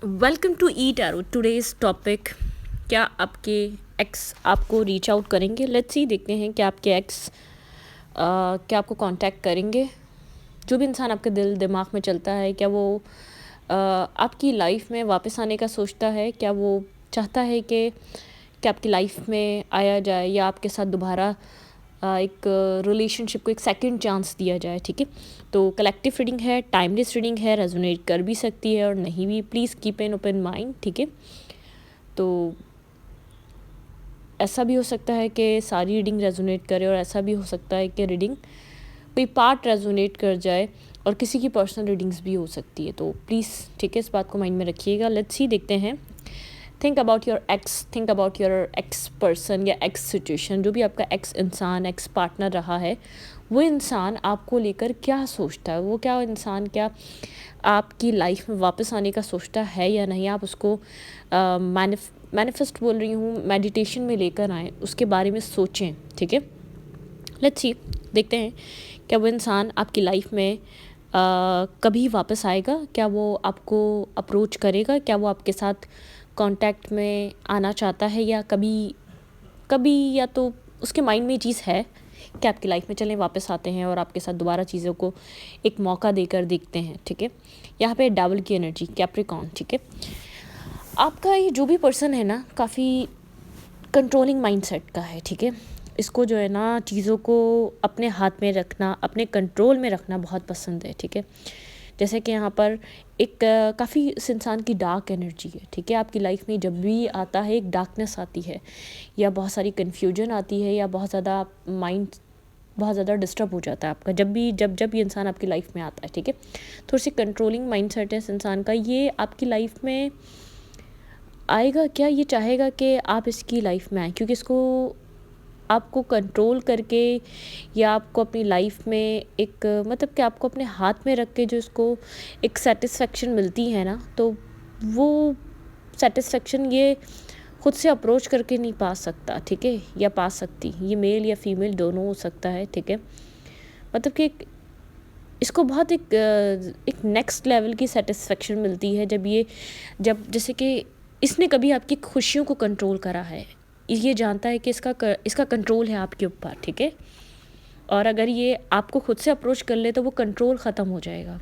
Welcome to E tarot. Today's topic, क्या आपके ex आपको रीच आउट करेंगे? लेट्स सी, देखते हैं कि आपके एक्स क्या आपको कांटेक्ट करेंगे। जो भी इंसान आपके दिल दिमाग में चलता है, क्या वो आपकी लाइफ में वापस आने का सोचता है? क्या वो चाहता है कि आपकी लाइफ में आया जाए या आपके साथ दोबारा एक रिलेशनशिप को एक सेकंड चांस दिया जाए? ठीक है, तो कलेक्टिव रीडिंग है, टाइमलेस रीडिंग है, रेजोनेट कर भी सकती है और नहीं भी। Please keep an open mind. ठीक है, तो ऐसा भी हो सकता है कि सारी रीडिंग रेजोनेट करे और ऐसा भी हो सकता है कि रीडिंग कोई पार्ट रेजोनेट कर जाए और किसी की पर्सनल रीडिंग्स भी हो सकती है। तो प्लीज़, ठीक है, इस बात को माइंड में रखिएगा। लेट्स सी, देखते हैं। Think about your x, think about your x person या एक्स सिचुएशन। जो भी आपका एक्स इंसान, एक्स पार्टनर रहा है, वो इंसान आपको लेकर क्या सोचता है? वो क्या इंसान क्या आपकी लाइफ में वापस आने का सोचता है या नहीं? आप उसको मैनिफेस्ट बोल रही हूँ, मेडिटेशन में लेकर आएँ, उसके बारे में सोचें। ठीक है, लेट्स सी, देखते हैं क्या वो इंसान आपकी लाइफ में कभी वापस आएगा? क्या वो आपको अप्रोच करेगा? क्या वो आपके साथ कांटेक्ट में आना चाहता है? या कभी कभी या तो उसके माइंड में ये चीज़ है कि आपकी लाइफ में चलें, वापस आते हैं और आपके साथ दोबारा चीज़ों को एक मौका देकर देखते हैं। ठीक है, यहाँ पे डबल की एनर्जी, कैप्रिकॉर्न। ठीक है, आपका ये जो भी पर्सन है ना, काफ़ी कंट्रोलिंग माइंडसेट का है। ठीक है, इसको जो है ना, चीज़ों को अपने हाथ में रखना, अपने कंट्रोल में रखना बहुत पसंद है। ठीक है, जैसे कि यहाँ पर एक काफ़ी इस इंसान की डार्क एनर्जी है। ठीक है, आपकी लाइफ में जब भी आता है एक डार्कनेस आती है, या बहुत सारी कन्फ्यूजन आती है, या बहुत ज़्यादा माइंड बहुत ज़्यादा डिस्टर्ब हो जाता है आपका, जब ये इंसान आपकी लाइफ में आता है। ठीक है, थोड़ी सी कंट्रोलिंग माइंडसेट है इस इंसान का। ये आपकी लाइफ में आएगा क्या? ये चाहेगा कि आप इसकी लाइफ में आए, क्योंकि इसको आपको कंट्रोल करके या आपको अपनी लाइफ में एक मतलब कि आपको अपने हाथ में रख के जो इसको एक सेटिस्फेक्शन मिलती है ना, तो वो सेटिस्फेक्शन ये खुद से अप्रोच करके नहीं पा सकता। ठीक है, या पा सकती, ये मेल या फीमेल दोनों हो सकता है। ठीक है, मतलब कि इसको बहुत एक नेक्स्ट लेवल की सेटिस्फेक्शन मिलती है जब जैसे कि इसने कभी आपकी खुशियों को कंट्रोल करा है। ये जानता है कि इसका कंट्रोल है आपके ऊपर। ठीक है, और अगर ये आपको खुद से अप्रोच कर ले तो वो कंट्रोल ख़त्म हो जाएगा।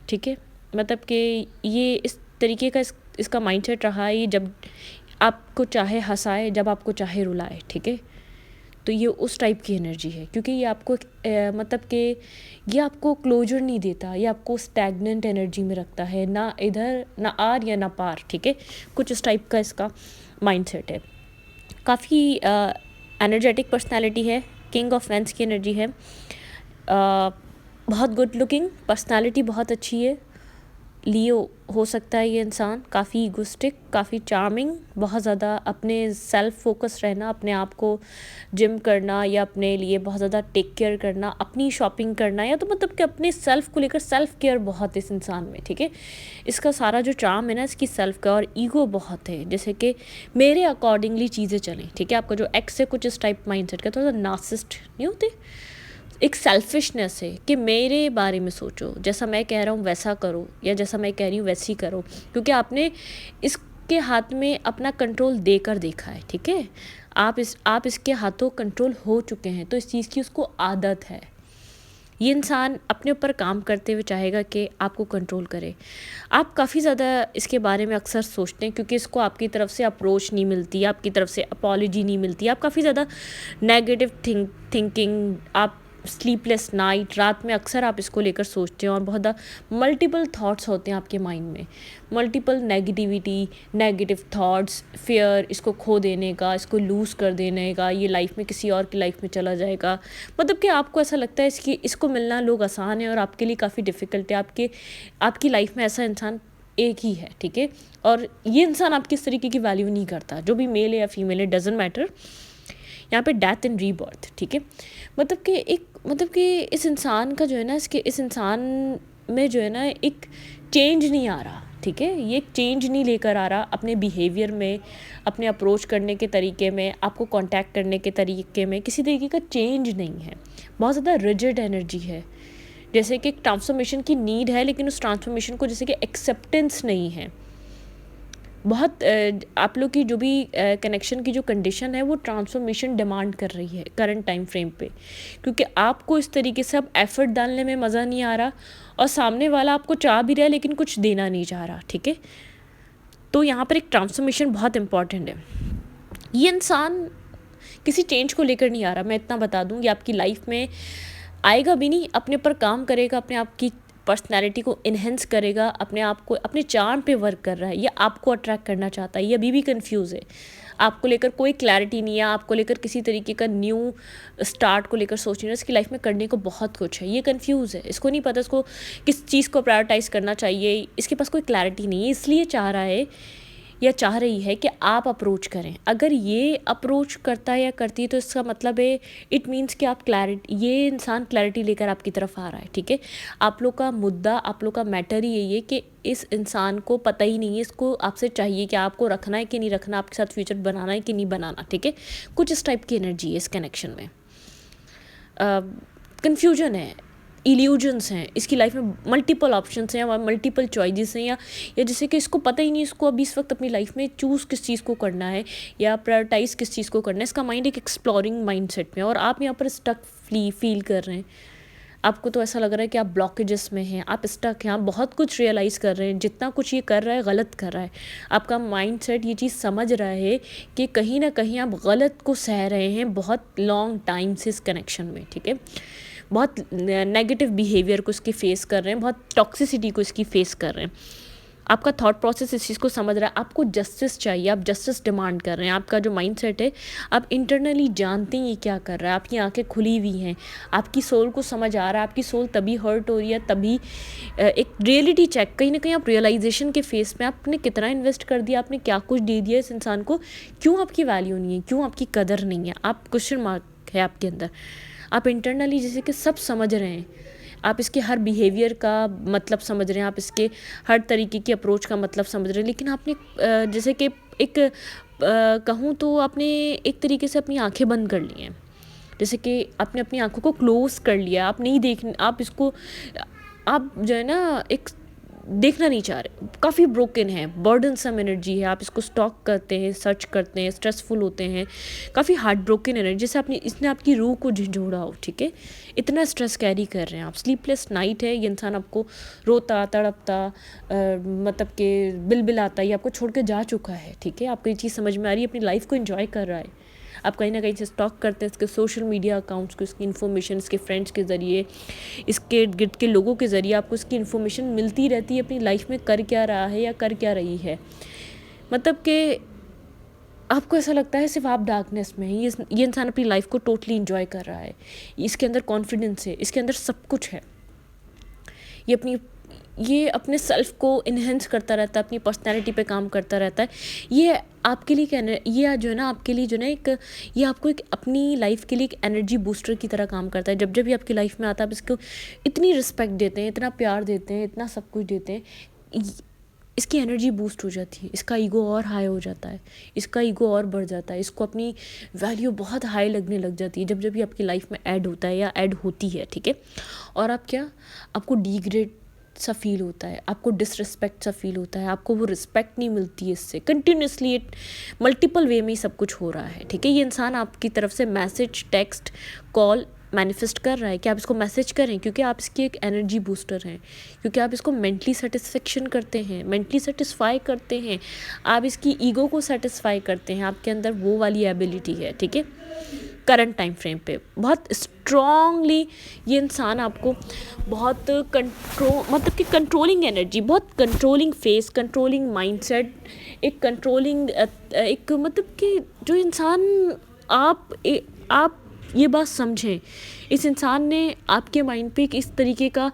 ठीक है, मतलब कि ये इस तरीके का इसका माइंडसेट रहा है। ये जब आपको चाहे हंसाए, जब आपको चाहे रुलाए। ठीक है, तो ये उस टाइप की एनर्जी है, क्योंकि ये आपको मतलब कि ये आपको क्लोजर नहीं देता, ये आपको स्टैग्नेंट एनर्जी में रखता है, ना इधर ना आर या ना पार। ठीक है, कुछ इस टाइप का इसका माइंडसेट है। काफ़ी एनर्जेटिक पर्सनालिटी है, किंग ऑफ वैंस की एनर्जी है। बहुत गुड लुकिंग पर्सनालिटी, बहुत अच्छी है। लियो हो सकता है ये इंसान, काफ़ी ईगोस्टिक, काफ़ी चार्मिंग, बहुत ज़्यादा अपने सेल्फ फोकस रहना, अपने आप को जिम करना या अपने लिए बहुत ज़्यादा टेक केयर करना, अपनी शॉपिंग करना, या तो मतलब कि अपने सेल्फ को लेकर सेल्फ केयर बहुत है इस इंसान में। ठीक है, इसका सारा जो चार्म है ना, इसकी सेल्फ का, और ईगो बहुत है, जैसे कि मेरे अकॉर्डिंगली चीज़ें चलें। ठीक है, आपका जो एक्स है कुछ इस टाइप माइंडसेट का, थोड़ा सा नार्सिसिस्ट नहीं होते, एक सेल्फिशनेस है कि मेरे बारे में सोचो, जैसा मैं कह रहा हूँ वैसा करो, या जैसा मैं कह रही हूँ वैसी करो, क्योंकि आपने इसके हाथ में अपना कंट्रोल देकर देखा है। ठीक है, आप इसके हाथों कंट्रोल हो चुके हैं, तो इस चीज़ की उसको आदत है। ये इंसान अपने ऊपर काम करते हुए चाहेगा कि आपको कंट्रोल करे। आप काफ़ी ज़्यादा इसके बारे में अक्सर सोचते हैं, क्योंकि इसको आपकी तरफ से अप्रोच नहीं मिलती, आपकी तरफ से अपॉलॉजी नहीं मिलती, आप काफ़ी ज़्यादा नेगेटिव थिंकिंग, आप स्लीपलेस नाइट, रात में अक्सर आप इसको लेकर सोचते हैं, और बहुत ज़्यादा मल्टीपल थॉट्स होते हैं आपके माइंड में, multiple negativity, negative thoughts, fear, इसको खो देने का, इसको लूज़ कर देने का, ये लाइफ में किसी और की लाइफ में चला जाएगा। मतलब कि आपको ऐसा लगता है इसको मिलना लोग आसान है और आपके लिए काफ़ी डिफ़िकल्ट है। आपकी लाइफ में ऐसा इंसान एक ही है। ठीक है, और ये इंसान आपकी इस तरीके की वैल्यू नहीं करता, जो भी मेल है या फीमेल है, डजेंट मैटर। यहाँ पे डेथ एंड रीबर्थ। ठीक है, मतलब कि इस इंसान का जो है ना, इस इंसान में जो है ना, एक चेंज नहीं आ रहा। ठीक है, ये एक चेंज नहीं लेकर आ रहा अपने बिहेवियर में, अपने अप्रोच करने के तरीके में, आपको कांटेक्ट करने के तरीके में, किसी तरीके का चेंज नहीं है। बहुत ज़्यादा रिजिड एनर्जी है, जैसे कि एक ट्रांसफॉर्मेशन की नीड है, लेकिन उस ट्रांसफॉर्मेशन को जैसे कि एक्सेप्टेंस नहीं है। बहुत आप लोग की जो भी कनेक्शन की जो कंडीशन है वो ट्रांसफॉर्मेशन डिमांड कर रही है करंट टाइम फ्रेम पे, क्योंकि आपको इस तरीके से अब एफर्ट डालने में मज़ा नहीं आ रहा और सामने वाला आपको चाह भी रहा है लेकिन कुछ देना नहीं चाह रहा, ठीक है। तो यहाँ पर एक ट्रांसफॉर्मेशन बहुत इंपॉर्टेंट है। ये इंसान किसी चेंज को लेकर नहीं आ रहा, मैं इतना बता दूँ, ये आपकी लाइफ में आएगा भी नहीं, अपने पर काम करेगा, अपने आप की पर्सनैलिटी को इन्हेंस करेगा, अपने आप को अपने चार्म पे वर्क कर रहा है, ये आपको अट्रैक्ट करना चाहता है, ये अभी भी कंफ्यूज है, आपको लेकर कोई क्लैरिटी नहीं है, आपको लेकर किसी तरीके का न्यू स्टार्ट को लेकर सोच नहीं रहा, इसकी लाइफ में करने को बहुत कुछ है, ये कंफ्यूज है, इसको नहीं पता इसको किस चीज़ को प्रायोरिटाइज करना चाहिए, इसके पास कोई क्लैरिटी नहीं है, इसलिए चाह रहा है या चाह रही है कि आप अप्रोच करें। अगर ये अप्रोच करता है या करती है तो इसका मतलब है, इट मीन्स कि आप क्लैरिटी, ये इंसान क्लैरिटी लेकर आपकी तरफ आ रहा है, ठीक है। आप लोग का मुद्दा, आप लोग का मैटर ही यही है कि इस इंसान को पता ही नहीं है, इसको आपसे चाहिए कि आपको रखना है कि नहीं रखना, आपके साथ फ्यूचर बनाना है कि नहीं बनाना, ठीक है। कुछ इस टाइप की एनर्जी है इस कनेक्शन में, कन्फ्यूजन है, इल्यूजन्स हैं, इसकी लाइफ में मल्टीपल ऑप्शंस हैं, मल्टीपल चॉइसेस हैं, या जैसे कि इसको पता ही नहीं इसको अभी इस वक्त अपनी लाइफ में चूज़ किस चीज़ को करना है या प्रायोरिटाइज किस चीज़ को करना है। इसका माइंड एक एक्सप्लोरिंग माइंडसेट में, और आप यहाँ पर स्टक फील कर रहे हैं, आपको तो ऐसा लग रहा है कि आप ब्लॉकेजेस में हैं, आप स्टक हैं, आप बहुत कुछ रियलाइज़ कर रहे हैं, जितना कुछ ये कर रहा है गलत कर रहा है, आपका माइंडसेट ये चीज़ समझ रहा है कि कहीं ना कहीं आप गलत को सह रहे हैं बहुत लॉन्ग टाइम से इस कनेक्शन में, ठीक है। बहुत नेगेटिव बिहेवियर को इसकी फेस कर रहे हैं, बहुत टॉक्सिसिटी को इसकी फेस कर रहे हैं। आपका थॉट प्रोसेस इस चीज़ को समझ रहा है, आपको जस्टिस चाहिए, आप जस्टिस डिमांड कर रहे हैं, आपका जो माइंडसेट है, आप इंटरनली जानते हैं ये क्या कर रहा है, आपकी आंखें खुली हुई हैं, आपकी सोल को समझ आ रहा है, आपकी सोल तभी हर्ट हो रही है, तभी एक रियलिटी चेक, कहीं ना कहीं आप रियलाइजेशन के फेस में, आपने कितना इन्वेस्ट कर दिया, आपने क्या कुछ दे दिया इस इंसान को, क्यों आपकी वैल्यू नहीं है, क्यों आपकी कदर नहीं है, आप क्वेश्चन मार्क है आपके अंदर। आप इंटरनली जैसे कि सब समझ रहे हैं, आप इसके हर बिहेवियर का मतलब समझ रहे हैं, आप इसके हर तरीके की अप्रोच का मतलब समझ रहे हैं, लेकिन आपने जैसे कि एक कहूँ तो आपने एक तरीके से अपनी आंखें बंद कर ली हैं, जैसे कि आपने अपनी आंखों को क्लोज कर लिया, आप नहीं देख, आप इसको, आप जो है ना एक देखना नहीं चाह रहे, काफ़ी ब्रोकन है, बर्डन सम एनर्जी है, आप इसको स्टॉक करते हैं, सर्च करते हैं, स्ट्रेसफुल होते हैं, काफ़ी हार्ट ब्रोकन एनर्जी, जैसे आपने इसने आपकी रूह को झंझोड़ा हो, ठीक है। इतना स्ट्रेस कैरी कर रहे हैं आप, स्लीपलेस नाइट है, ये इंसान आपको रोता तड़पता मतलब कि बिल आता है, आपको छोड़ के जा चुका है, ठीक है। आपको ये चीज़ समझ में आ रही है, अपनी लाइफ को एंजॉय कर रहा है, आप कहीं ना कहीं से स्टॉक करते हैं इसके सोशल मीडिया अकाउंट्स को, इसकी इन्फॉर्मेशन इसके फ्रेंड्स के ज़रिए, इसके गिर्द के लोगों के ज़रिए आपको इसकी इन्फॉर्मेशन मिलती रहती है, अपनी लाइफ में कर क्या रहा है या कर क्या रही है, मतलब कि आपको ऐसा लगता है सिर्फ आप डार्कनेस में है, ये इंसान अपनी लाइफ को टोटली इन्जॉय कर रहा है, इसके अंदर कॉन्फिडेंस है, इसके अंदर सब कुछ है, ये अपने सेल्फ को इन्हेंस करता रहता है, अपनी पर्सनैलिटी पे काम करता रहता है, ये आपके लिए कहना, ये जो है ना आपके लिए जो ना एक, ये आपको एक अपनी लाइफ के लिए एक एनर्जी बूस्टर की तरह काम करता है। जब जब भी आपकी लाइफ में आता है, आप इसको इतनी रिस्पेक्ट देते हैं, इतना प्यार देते हैं, इतना सब कुछ देते हैं, इसकी एनर्जी बूस्ट हो जाती है, इसका ईगो और हाई हो जाता है, इसका ईगो और बढ़ जाता है, इसको अपनी वैल्यू बहुत हाई लगने लग जाती है जब जब भी आपकी लाइफ में ऐड होता है या ऐड होती है, ठीक है। और आपको डिग्रेड सा फील होता है, आपको डिसरिस्पेक्ट सा फील होता है, आपको वो रिस्पेक्ट नहीं मिलती है, इससे कंटिन्यूसली मल्टीपल वे में ही सब कुछ हो रहा है, ठीक है। ये इंसान आपकी तरफ से मैसेज, टेक्स्ट, कॉल मैनिफेस्ट कर रहा है कि आप इसको मैसेज करें, क्योंकि आप इसकी एक एनर्जी बूस्टर हैं, क्योंकि आप इसको मेंटली सेटिस्फेक्शन करते हैं, मेंटली सेटिस्फाई करते हैं, आप इसकी ईगो को सेटिस्फाई करते हैं, आपके अंदर वो वाली एबिलिटी है, ठीक है। करंट टाइम फ्रेम पे बहुत स्ट्रॉन्गली ये इंसान आपको बहुत मतलब कि कंट्रोलिंग एनर्जी, बहुत कंट्रोलिंग फेस, कंट्रोलिंग माइंडसेट, एक कंट्रोलिंग एक मतलब कि जो इंसान आप ये बात समझें, इस इंसान ने आपके माइंड पे इस तरीके का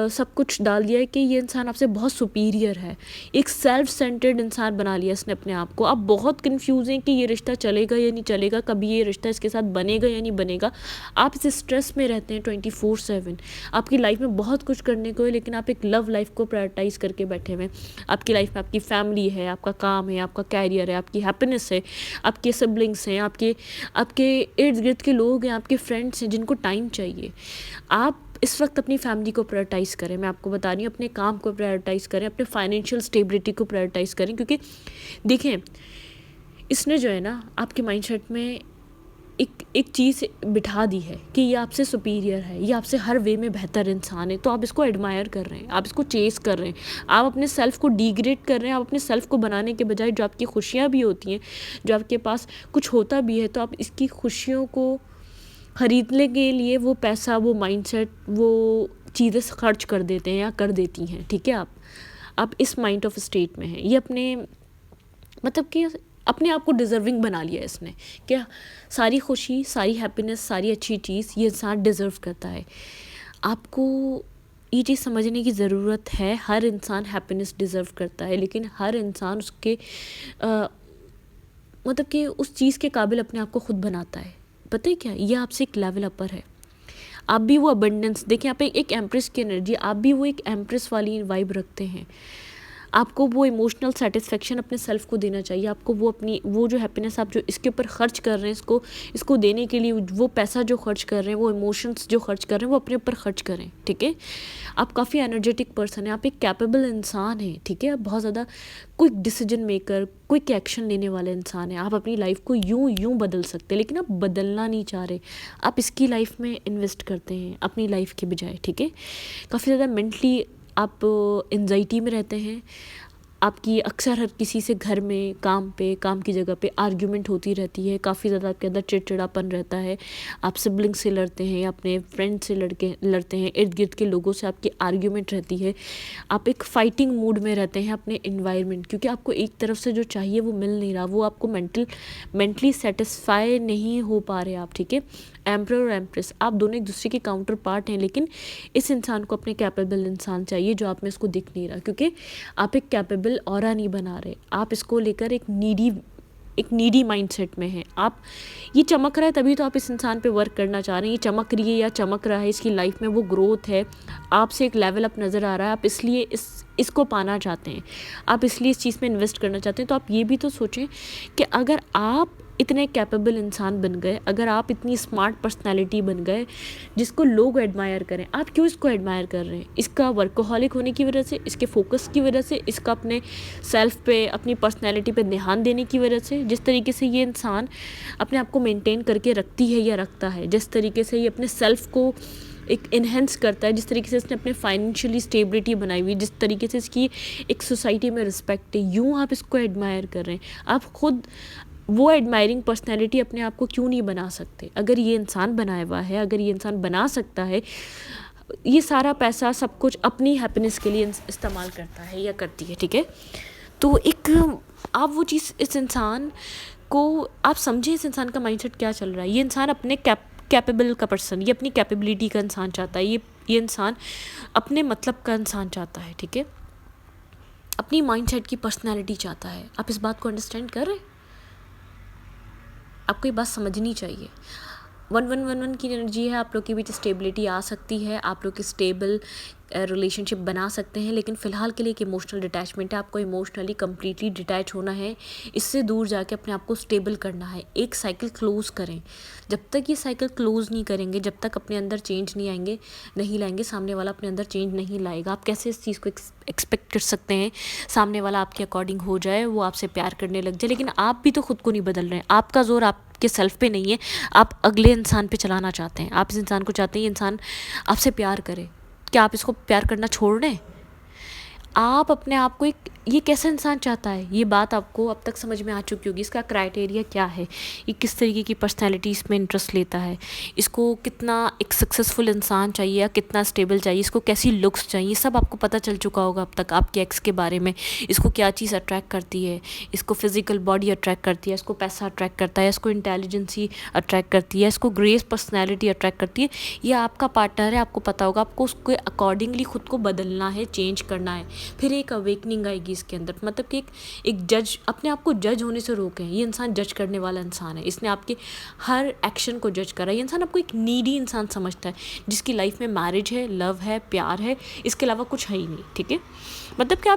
सब कुछ डाल दिया है कि ये इंसान आपसे बहुत सुपीरियर है, एक सेल्फ सेंटर्ड इंसान बना लिया इसने अपने आप को। आप बहुत कंफ्यूज हैं कि ये रिश्ता चलेगा या नहीं चलेगा, कभी ये रिश्ता इसके साथ बनेगा या नहीं बनेगा। आप इस स्ट्रेस में रहते हैं 24/7, आपकी लाइफ में बहुत कुछ करने को है, लेकिन आप एक लव लाइफ को प्रायोरिटाइज करके बैठे हुए हैं। आपकी लाइफ में आपकी फैमिली है, आपका काम है, आपका कैरियर है, आपकी हैप्पीनेस है, आपके सिबलिंग्स हैं, आपके इर्द गिर्द के लोग हैं, आपके फ्रेंड्स हैं जिनको टाइम चाहिए। आप इस वक्त अपनी फैमिली को प्रायोरिटाइज़ करें, मैं आपको बता रही हूँ, अपने काम को प्रायोरिटाइज़ करें, अपने फाइनेंशियल स्टेबिलिटी को प्रायोरिटाइज़ करें। क्योंकि देखें, इसने जो है ना आपके माइंडसेट में एक चीज़ बिठा दी है कि ये आपसे सुपीरियर है, ये आपसे हर वे में बेहतर इंसान है, तो आप इसको एडमायर कर रहे हैं, आप इसको चेस कर रहे हैं, आप अपने सेल्फ को डिग्रेड कर रहे हैं। आप अपने सेल्फ को बनाने के बजाय जो आपकी खुशियाँ भी होती हैं, जो आपके पास कुछ होता भी है, तो आप इसकी खुशियों को खरीदने के लिए वो पैसा, वो माइंडसेट, वो चीज़ें खर्च कर देते हैं या कर देती हैं। ठीक है, आप इस माइंड ऑफ स्टेट में हैं। ये अपने मतलब कि अपने आप को डिज़र्विंग बना लिया इसने, क्या सारी खुशी, सारी हैप्पीनेस, सारी अच्छी चीज़ ये इंसान डिज़र्व करता है। आपको ये चीज़ समझने की ज़रूरत है, हर इंसान हैप्पीनेस डिज़र्व करता है, लेकिन हर इंसान उसके मतलब कि उस चीज़ के काबिल अपने आप को खुद बनाता है। पता है क्या, ये आपसे एक लेवल अपर है। आप भी वो अबंडेंस देखें, आप एक एम्प्रेस की एनर्जी, आप भी वो एक एम्प्रेस वाली वाइब रखते हैं। आपको वो इमोशनल सेटिस्फेक्शन अपने सेल्फ को देना चाहिए। आपको वो जो हैप्पीनेस आप जो इसके ऊपर खर्च कर रहे हैं, इसको देने के लिए वो पैसा जो खर्च कर रहे हैं, वो इमोशंस जो खर्च कर रहे हैं, वो अपने ऊपर खर्च करें। ठीक है, आप काफ़ी एनर्जेटिक पर्सन हैं, आप एक कैपेबल इंसान हैं। ठीक है, आप बहुत ज़्यादा quick decision maker, quick action लेने वाले इंसान हैं। आप अपनी लाइफ को यूं बदल सकते हैं, लेकिन आप बदलना नहीं चाह रहे, आप इसकी लाइफ में इन्वेस्ट करते हैं अपनी लाइफ के बजाय। ठीक है, काफ़ी ज़्यादा मेंटली आप एंजाइटी में रहते हैं। आपकी अक्सर हर किसी से घर में, काम की जगह पे आर्ग्यूमेंट होती रहती है। काफ़ी ज़्यादा आपके अंदर चिड़चिड़ापन रहता है। आप सिबलिंग से लड़ते हैं, अपने फ्रेंड से लड़ते हैं, इर्द गिर्द के लोगों से आपकी आर्ग्यूमेंट रहती है। आप एक फाइटिंग मूड में रहते हैं अपने इन्वायरमेंट, क्योंकि आपको एक तरफ से जो चाहिए वो मिल नहीं रहा, वो आपको मेंटली सेटिस्फाई नहीं हो पा रहे आप। ठीक है, एम्परर और एम्प्रेस आप दोनों एक दूसरे के काउंटर पार्ट हैं, लेकिन इस इंसान को अपने कैपेबल इंसान चाहिए जो आप में इसको दिख नहीं रहा, क्योंकि आप एक कैपेबल ऑरा नहीं बना रहे। आप इसको लेकर एक नीडी माइंडसेट में है। आप ये चमक रहा है तभी तो आप इस इंसान पे वर्क करना चाह रहे हैं। ये चमक रही है या चमक रहा है, इसकी लाइफ में वो ग्रोथ है, आपसे एक लेवल अप नज़र आ रहा है, आप इसलिए इसको पाना चाहते हैं, आप इसलिए इस चीज़ में इन्वेस्ट करना चाहते हैं। तो आप ये भी तो सोचें कि अगर आप इतने कैपेबल इंसान बन गए, अगर आप इतनी स्मार्ट पर्सनालिटी बन गए जिसको लोग एडमायर करें, आप क्यों इसको एडमायर कर रहे हैं? इसका वर्कोहॉलिक होने की वजह से, इसके फोकस की वजह से, इसका अपने सेल्फ पे, अपनी पर्सनालिटी पे ध्यान देने की वजह से, जिस तरीके से ये इंसान अपने आप को मेंटेन करके रखती है या रखता है, जिस तरीके से ये अपने सेल्फ को एक इन्हेंस करता है, जिस तरीके से इसने अपने फाइनेंशियली स्टेबिलिटी बनाई हुई, जिस तरीके से इसकी एक सोसाइटी में रिस्पेक्ट है, यूँ आप इसको एडमायर कर रहे हैं। आप खुद वो एडमायरिंग पर्सनैलिटी अपने आप को क्यों नहीं बना सकते? अगर ये इंसान बनाया हुआ है, अगर ये इंसान बना सकता है, ये सारा पैसा सब कुछ अपनी हैप्पीनेस के लिए इस्तेमाल करता है या करती है। ठीक है, तो एक आप वो चीज़ इस इंसान को आप समझें, इस इंसान का माइंडसेट क्या चल रहा है। ये इंसान अपने कैपेबल का पर्सन, ये अपनी कैपेबिलिटी का इंसान चाहता है, ये इंसान अपने मतलब का इंसान चाहता है। ठीक है, अपनी माइंडसेट की पर्सनैलिटी चाहता है। आप इस बात को अंडरस्टैंड कर रहे हैं? आपको ये बात समझनी चाहिए। 1111 की एनर्जी है, आप लोग के बीच स्टेबिलिटी आ सकती है, आप लोग की स्टेबल रिलेशनशिप बना सकते हैं, लेकिन फ़िलहाल के लिए एक इमोशनल डिटैचमेंट है। आपको इमोशनली कम्प्लीटली डिटैच होना है, इससे दूर जाके अपने आप को स्टेबल करना है। एक साइकिल क्लोज़ करें। जब तक ये साइकिल क्लोज़ नहीं करेंगे, जब तक अपने अंदर चेंज नहीं लाएंगे, सामने वाला अपने अंदर चेंज नहीं लाएगा। आप कैसे इस चीज़ को एक्सपेक्ट कर सकते हैं सामने वाला आपके अकॉर्डिंग हो जाए, वो आपसे प्यार करने लग जाए, लेकिन आप भी तो खुद को नहीं बदल रहे हैं। आपका जोर आपके सेल्फ पे नहीं है, आप अगले इंसान पे चलाना चाहते हैं। आप इस इंसान को चाहते हैं ये इंसान आपसे प्यार करे, क्या आप इसको प्यार करना छोड़ दें? आप अपने आप को ये कैसा इंसान चाहता है, ये बात आपको अब तक समझ में आ चुकी होगी। इसका क्राइटेरिया क्या है, ये किस तरीके की पर्सनैलिटी इसमें इंटरेस्ट लेता है, इसको कितना एक सक्सेसफुल इंसान चाहिए या कितना स्टेबल चाहिए, इसको कैसी लुक्स चाहिए, सब आपको पता चल चुका होगा अब तक आपके एक्स के बारे में। इसको क्या चीज़ अट्रैक्ट करती है, इसको फिजिकल बॉडी अट्रैक्ट करती है, इसको पैसा अट्रैक्ट करता है, इसको इंटेलिजेंसी अट्रैक्ट करती है, इसको ग्रेस पर्सनैलिटी अट्रैक्ट करती है। ये आपका पार्टनर है, आपको पता होगा, आपको उसके अकॉर्डिंगली खुद को बदलना है, चेंज करना है। फिर एक अवेकनिंग आएगी इसके अंदर, मतलब कि एक जज, अपने आप को जज होने से रोकें। ये इंसान जज करने वाला इंसान है, इसने आपके हर एक्शन को जज करा। ये इंसान आपको एक नीडी इंसान समझता है, जिसकी लाइफ में मैरिज है, लव है, प्यार है, इसके अलावा कुछ है ही नहीं। ठीक है, मतलब कि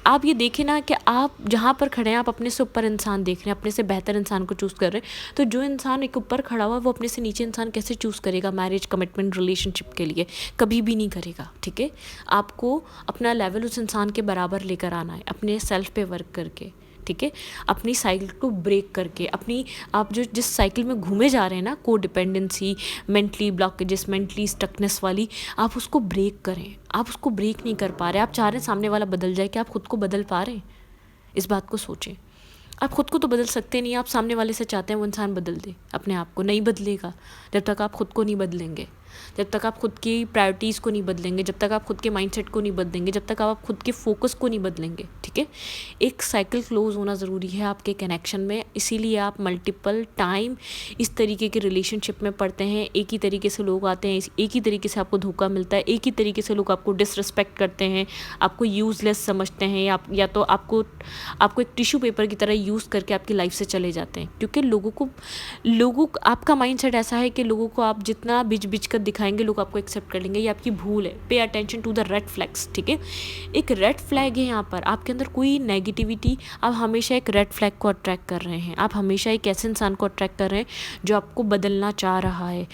आप ये देखें ना कि आप जहाँ पर खड़े हैं आप अपने से ऊपर इंसान देख रहे हैं, अपने से बेहतर इंसान को चूज़ कर रहे हैं। तो जो इंसान एक ऊपर खड़ा हुआ है वो अपने से नीचे इंसान कैसे चूज़ करेगा मैरिज, कमिटमेंट, रिलेशनशिप के लिए? कभी भी नहीं करेगा, ठीक है। आपको अपना लेवल उस इंसान के बराबर लेकर आना है, अपने सेल्फ पे वर्क करके, ठीक है। अपनी साइकिल को ब्रेक करके, अपनी आप जो जिस साइकिल में घूमे जा रहे हैं ना, को dependency, mentally blockages, mentally stuckness वाली, आप उसको ब्रेक करें। आप उसको ब्रेक नहीं कर पा रहे, आप चाह रहे हैं सामने वाला बदल जाए, क्या आप खुद को बदल पा रहे हैं? इस बात को सोचें। आप खुद को तो बदल सकते नहीं, आप सामने वाले से चाहते हैं वो इंसान बदल दे अपने आप को, नहीं बदलेगा जब तक आप खुद को नहीं बदलेंगे, जब तक आप खुद की प्रायोरिटीज़ को नहीं बदलेंगे, जब तक आप खुद के माइंडसेट को नहीं बदलेंगे, जब तक आप खुद के फोकस को नहीं बदलेंगे, ठीक है। एक साइकिल क्लोज होना ज़रूरी है आपके कनेक्शन में, इसीलिए आप मल्टीपल टाइम इस तरीके के रिलेशनशिप में पड़ते हैं। एक ही तरीके से लोग आते हैं, एक ही तरीके से आपको धोखा मिलता है, एक ही तरीके से लोग आपको डिसरिस्पेक्ट करते हैं, आपको यूज़लेस समझते हैं, या तो आपको एक टिश्यू पेपर की तरह यूज़ करके आपकी लाइफ से चले जाते हैं। क्योंकि लोगों आपका माइंडसेट ऐसा है कि लोगों को आप जितना बिच कर दिखाएंगे लोग आपको एक्सेप्ट कर लेंगे। ये आपकी भूल है। Pay attention to the red flags, ठीक है। एक रेड फ्लैग है यहाँ पर, आपके अंदर कोई नेगेटिविटी, आप हमेशा एक रेड फ्लैग को अट्रैक्ट कर रहे हैं। आप हमेशा एक ऐसे इंसान को अट्रैक्ट कर रहे हैं जो आपको बदलना चाह रहा है।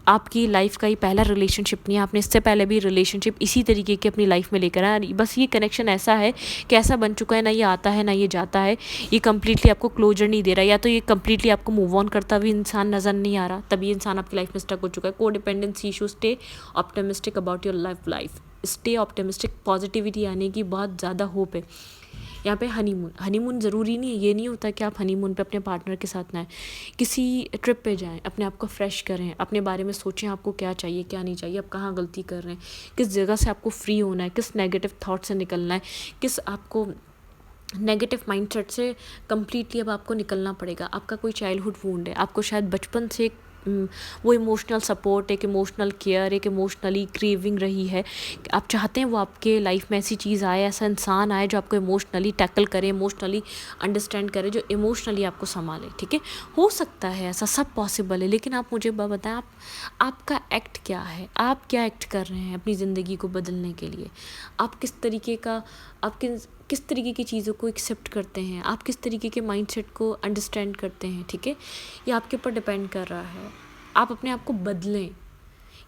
आपकी लाइफ का ये पहला रिलेशनशिप नहीं है, आपने इससे पहले भी रिलेशनशिप इसी तरीके की अपनी लाइफ में लेकर आए। बस ये कनेक्शन ऐसा है कि ऐसा बन चुका है, ना ये आता है ना ये जाता है, ये कम्प्लीटली आपको क्लोजर नहीं दे रहा, या तो ये कम्प्लीटली आपको मूव ऑन करता हुआ इंसान नज़र नहीं आ रहा, तभी इंसान आपकी लाइफ में स्टक हो चुका है। को dependency issue, stay optimistic about your life, stay optimistic, positivity आने की बहुत ज़्यादा होप है। यहाँ पे हनीमून ज़रूरी नहीं है, ये नहीं होता कि आप हनीमून पे अपने पार्टनर के साथ ना आए, किसी ट्रिप पे जाएं, अपने आप को फ्रेश करें, अपने बारे में सोचें आपको क्या चाहिए क्या नहीं चाहिए, आप कहाँ गलती कर रहे हैं, किस जगह से आपको फ्री होना है, किस नेगेटिव थाट से निकलना है, किस आपको नेगेटिव माइंडसेट से कम्प्लीटली अब आपको निकलना पड़ेगा। आपका कोई चाइल्डहुड वुंड है, आपको शायद बचपन से वो इमोशनल सपोर्ट, एक इमोशनल केयर, एक इमोशनली क्रेविंग रही है। आप चाहते हैं वो आपके लाइफ में ऐसी चीज़ आए, ऐसा इंसान आए जो आपको इमोशनली टैकल करे, इमोशनली अंडरस्टैंड करे, जो इमोशनली आपको संभाले, ठीक है। हो सकता है ऐसा, सब पॉसिबल है, लेकिन आप मुझे बताएं आपका एक्ट क्या है, आप क्या एक्ट कर रहे हैं अपनी ज़िंदगी को बदलने के लिए। आप किस तरीके का, आप किस तरीके की चीज़ों को एक्सेप्ट करते हैं, आप किस तरीके के माइंडसेट को अंडरस्टैंड करते हैं, ठीक है। ये आपके ऊपर डिपेंड कर रहा है। आप अपने आप को बदलें।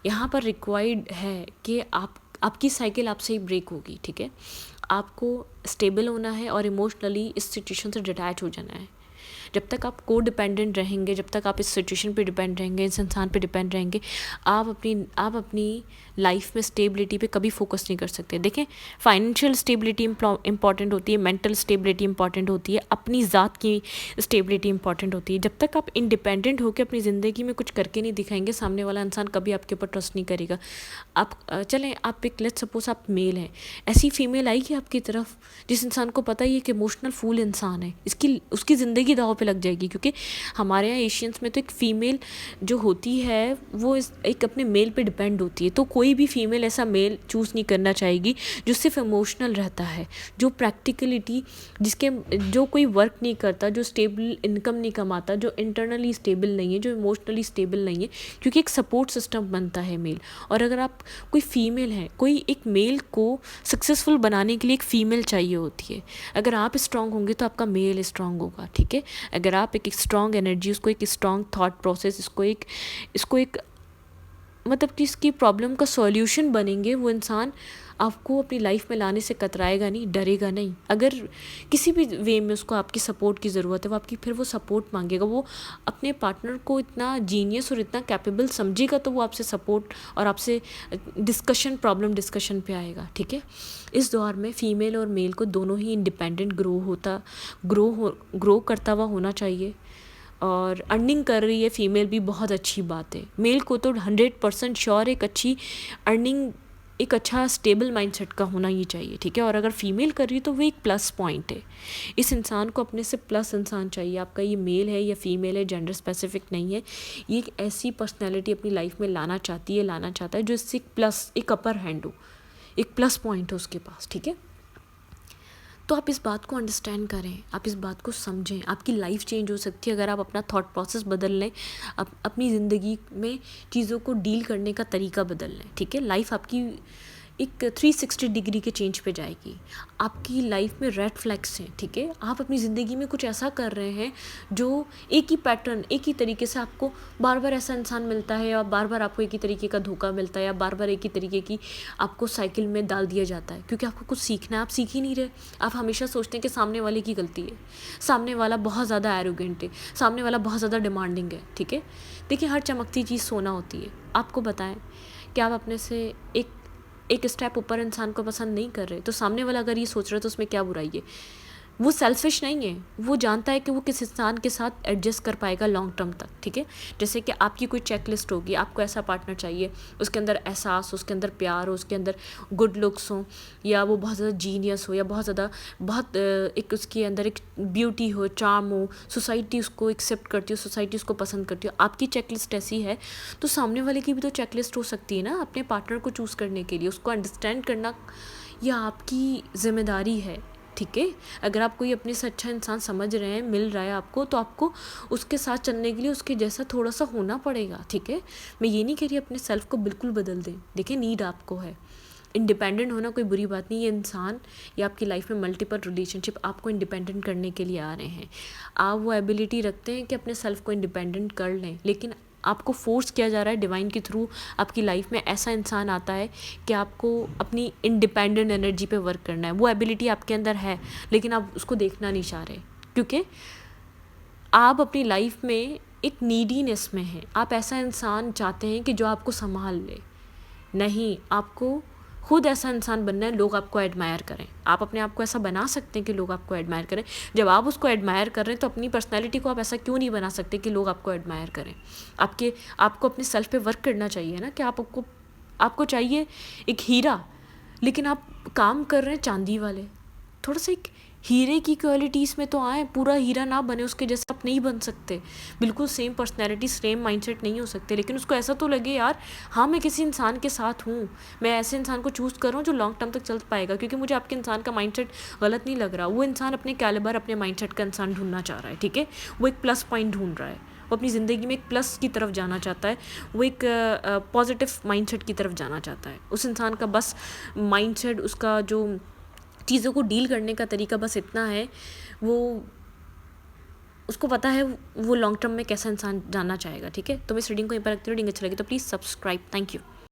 यहाँ पर रिक्वायर्ड है कि आपकी साइकिल आपसे ही ब्रेक होगी, ठीक है। आपको स्टेबल होना है और इमोशनली इस सिचुएशन से डिटैच हो जाना है। जब तक आप को डिपेंडेंट रहेंगे, जब तक आप इस सिचुएशन पे डिपेंड रहेंगे, इस इंसान पे डिपेंड रहेंगे, आप अपनी लाइफ में स्टेबिलिटी पे कभी फोकस नहीं कर सकते। देखें, फाइनेंशियल स्टेबिलिटी इंपॉर्टेंट होती है, मेंटल स्टेबिलिटी इंपॉर्टेंट होती है, अपनी ज़ात की स्टेबिलिटी इंपॉर्टेंट होती है। जब तक आप इंडिपेंडेंट होकर अपनी ज़िंदगी में कुछ करके नहीं दिखाएंगे, सामने वाला इंसान कभी आपके ऊपर ट्रस्ट नहीं करेगा। आप चलें, आप एक लेट्स सपोज आप मेल हैं, ऐसी फीमेल आएगी आपकी तरफ जिस इंसान को पता ही है कि इमोशनल फूल इंसान है, उसकी ज़िंदगी दाव पे लग जाएगी। क्योंकि हमारे यहाँ एशियंस में तो एक फ़ीमेल जो होती है वो एक अपने मेल पे डिपेंड होती है। तो कोई भी फीमेल ऐसा मेल चूज़ नहीं करना चाहेगी जो सिर्फ इमोशनल रहता है, जो प्रैक्टिकलिटी, जो कोई वर्क नहीं करता, जो स्टेबल इनकम नहीं कमाता, जो इंटरनली स्टेबल नहीं है, जो इमोशनली स्टेबल नहीं है। क्योंकि एक सपोर्ट सिस्टम बनता है मेल। और अगर आप कोई फीमेल है, कोई एक मेल को सक्सेसफुल बनाने के लिए एक फ़ीमेल चाहिए होती है। अगर आप स्ट्रांग होंगे तो आपका मेल स्ट्रांग होगा, ठीक है। अगर आप एक स्ट्रांग एनर्जी, उसको एक स्ट्रांग थॉट प्रोसेस, इसको एक मतलब कि इसकी प्रॉब्लम का सॉल्यूशन बनेंगे, वो इंसान आपको अपनी लाइफ में लाने से कतराएगा नहीं, डरेगा नहीं। अगर किसी भी वे में उसको आपकी सपोर्ट की ज़रूरत है, वो आपकी फिर वो सपोर्ट मांगेगा। वो अपने पार्टनर को इतना जीनियस और इतना कैपेबल समझेगा तो वो आपसे सपोर्ट और आपसे प्रॉब्लम डिस्कशन पे आएगा, ठीक है। इस दौर में फ़ीमेल और मेल को दोनों ही इंडिपेंडेंट ग्रो करता हुआ होना चाहिए। और अर्निंग कर रही है फीमेल भी बहुत अच्छी बात है। मेल को तो 100% श्योर एक अच्छी अर्निंग, एक अच्छा स्टेबल माइंडसेट का होना ही चाहिए, ठीक है। और अगर फीमेल कर रही है तो वो एक प्लस पॉइंट है। इस इंसान को अपने से प्लस इंसान चाहिए। आपका ये मेल है या फीमेल है, जेंडर स्पेसिफिक नहीं है। ये एक ऐसी पर्सनैलिटी अपनी लाइफ में लाना चाहता है जो इससे एक अपर हैंड हो, एक प्लस पॉइंट हो उसके पास, ठीक है। तो आप इस बात को अंडरस्टैंड करें, आप इस बात को समझें। आपकी लाइफ चेंज हो सकती है अगर आप अपना थॉट प्रोसेस बदल लें, अपनी ज़िंदगी में चीज़ों को डील करने का तरीका बदल लें, ठीक है। लाइफ आपकी एक 360 डिग्री के चेंज पे जाएगी। आपकी लाइफ में रेड फ्लैग्स हैं, ठीक है, आप अपनी ज़िंदगी में कुछ ऐसा कर रहे हैं जो एक ही पैटर्न, एक ही तरीके से आपको बार बार ऐसा इंसान मिलता है, या बार बार आपको एक ही तरीके का धोखा मिलता है, या बार बार एक ही तरीके की आपको साइकिल में डाल दिया जाता है, क्योंकि आपको कुछ सीखना है, आप सीख ही नहीं रहे। आप हमेशा सोचते हैं कि सामने वाले की गलती है, सामने वाला बहुत ज़्यादा एरोगेंट है, सामने वाला बहुत ज़्यादा डिमांडिंग है, ठीक है। देखिए, हर चमकती चीज़ सोना होती है। आपको बताएं कि आप अपने से एक स्टेप ऊपर इंसान को पसंद नहीं कर रहे, तो सामने वाला अगर ये सोच रहा है तो उसमें क्या बुराई है। वो सेल्फिश नहीं है, वो जानता है कि वो किस इंसान के साथ एडजस्ट कर पाएगा लॉन्ग टर्म तक, ठीक है। जैसे कि आपकी कोई चेकलिस्ट होगी, आपको ऐसा पार्टनर चाहिए, उसके अंदर एहसास, उसके अंदर प्यार हो, उसके अंदर गुड लुक्स हो, या वो बहुत ज़्यादा जीनियस हो, या बहुत एक उसके अंदर एक ब्यूटी हो, चार्म हो, सोसाइटी उसको एक्सेप्ट करती हो, सोसाइटी उसको पसंद करती हो। आपकी चेकलिस्ट ऐसी है तो सामने वाले की भी तो चेकलिस्ट हो सकती है ना, अपने पार्टनर को चूज़ करने के लिए। उसको अंडरस्टैंड करना यह आपकी जिम्मेदारी है, ठीक है। अगर आप कोई अपने से अच्छा इंसान समझ रहे हैं, मिल रहा है आपको, तो आपको उसके साथ चलने के लिए उसके जैसा थोड़ा सा होना पड़ेगा, ठीक है। मैं ये नहीं कह रही अपने सेल्फ को बिल्कुल बदल दें। देखिए, नीड आपको है, इंडिपेंडेंट होना कोई बुरी बात नहीं है। इंसान या आपकी लाइफ में मल्टीपल रिलेशनशिप आपको इंडिपेंडेंट करने के लिए आ रहे हैं। आप वो एबिलिटी रखते हैं कि अपने सेल्फ को इंडिपेंडेंट कर लें, लेकिन आपको फोर्स किया जा रहा है डिवाइन के थ्रू। आपकी लाइफ में ऐसा इंसान आता है कि आपको अपनी इंडिपेंडेंट एनर्जी पे वर्क करना है। वो एबिलिटी आपके अंदर है, लेकिन आप उसको देखना नहीं चाह रहे, क्योंकि आप अपनी लाइफ में एक नीडीनेस में हैं। आप ऐसा इंसान चाहते हैं कि जो आपको संभाल ले। नहीं, आपको खुद ऐसा इंसान बनना है, लोग आपको एडमायर करें। आप अपने आप को ऐसा बना सकते हैं कि लोग आपको एडमायर करें। जब आप उसको एडमायर कर रहे हैं तो अपनी पर्सनैलिटी को आप ऐसा क्यों नहीं बना सकते कि लोग आपको एडमायर करें। आपको अपने सेल्फ पे वर्क करना चाहिए ना, कि आपको चाहिए एक हीरा, लेकिन आप काम कर रहे हैं चांदी वाले। थोड़ा सा एक हीरे की क्वालिटीज़ में तो आए, पूरा हीरा ना बने, उसके जैसा आप नहीं बन सकते। बिल्कुल सेम पर्सनैलिटी, सेम माइंडसेट नहीं हो सकते, लेकिन उसको ऐसा तो लगे यार, हाँ मैं किसी इंसान के साथ हूँ, मैं ऐसे इंसान को चूज़ कर रहा हूँ जो लॉन्ग टर्म तक चल पाएगा, क्योंकि मुझे आपके इंसान का माइंडसेट गलत नहीं लग रहा। वो इंसान अपने कैलिबर, अपने माइंडसेट का इंसान ढूंढना चाह रहा है, ठीक है। वो एक प्लस पॉइंट ढूंढ रहा है, वो अपनी ज़िंदगी में एक प्लस की तरफ जाना चाहता है, वो एक पॉजिटिव माइंडसेट की तरफ जाना चाहता है। उस इंसान का बस माइंडसेट, उसका जो चीज़ों को डील करने का तरीका बस इतना है, वो उसको पता है वो लॉन्ग टर्म में कैसा इंसान जानना चाहेगा, ठीक है। तो मैं इस रीडिंग को यहीं पर रखती हूँ। रीडिंग अच्छा लगे तो प्लीज़ सब्सक्राइब। Thank you.